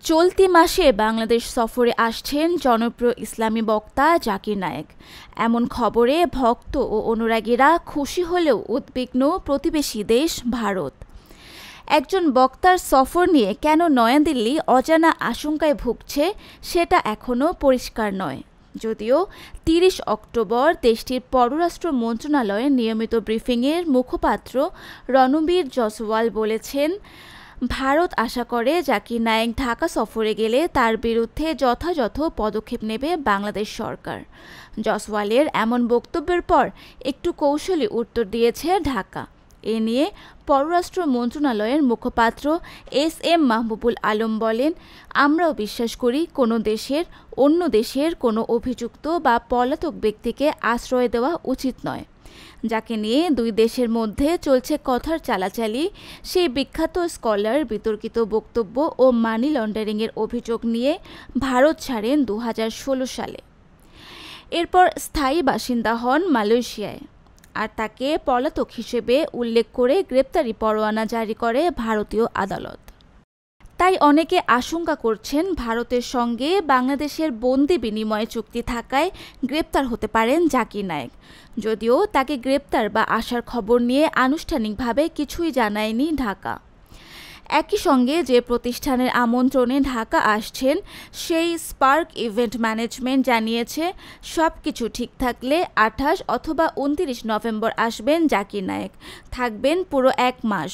চলতি মাসে বাংলাদেশ সফরে আসছেন জনপ্রিয় ইসলামী বক্তা জাকির নায়েক। এমন খবরে ভক্ত ও অনুরাগীরা খুশি হলেও উদ্বিগ্ন প্রতিবেশী দেশ ভারত। একজন বক্তার সফর নিয়ে কেন নয়াদিল্লি অজানা আশঙ্কায় ভুগছে সেটা এখনও পরিষ্কার নয়। যদিও ৩০ অক্টোবর দেশটির পররাষ্ট্র মন্ত্রণালয়ের নিয়মিত ব্রিফিংয়ের মুখপাত্র রণবীর জয়সওয়াল বলেছেন, ভারত আশা করে জাকির নায়েক ঢাকা সফরে গেলে তার বিরুদ্ধে যথাযথ পদক্ষেপ নেবে বাংলাদেশ সরকার। জয়সওয়ালের এমন বক্তব্যের পর একটু কৌশলী উত্তর দিয়েছে ঢাকা। এ নিয়ে পররাষ্ট্র মন্ত্রণালয়ের মুখপাত্র এস.এম. মাহবুবুল আলম বলেন, আমরাও বিশ্বাস করি কোনো দেশের অন্য দেশের কোনো অভিযুক্ত বা পলাতক ব্যক্তিকে আশ্রয় দেওয়া উচিত নয়। যাকে নিয়ে দুই দেশের মধ্যে চলছে কথার চালাচালি, সেই বিখ্যাত স্কলার বিতর্কিত বক্তব্য ও মানি লন্ডারিংয়ের অভিযোগ নিয়ে ভারত ছাড়েন ২০১৬ সালে। এরপর স্থায়ী বাসিন্দা হন মালয়েশিয়ায়, আর তাকে পলাতক হিসেবে উল্লেখ করে গ্রেপ্তারি পরোয়ানা জারি করে ভারতীয় আদালত। তাই অনেকে আশঙ্কা করছেন ভারতের সঙ্গে বাংলাদেশের বন্দি বিনিময় চুক্তি থাকায় গ্রেপ্তার হতে পারেন জাকির নায়েক। যদিও তাকে গ্রেপ্তার বা আসার খবর নিয়ে আনুষ্ঠানিকভাবে কিছুই জানায়নি ঢাকা। একই সঙ্গে যে প্রতিষ্ঠানের আমন্ত্রণে ঢাকা আসছেন সেই স্পার্ক ইভেন্ট ম্যানেজমেন্ট জানিয়েছে, সব কিছু ঠিক থাকলে ২৮ অথবা ২৯ নভেম্বর আসবেন জাকির নায়েক, থাকবেন পুরো ১ মাস।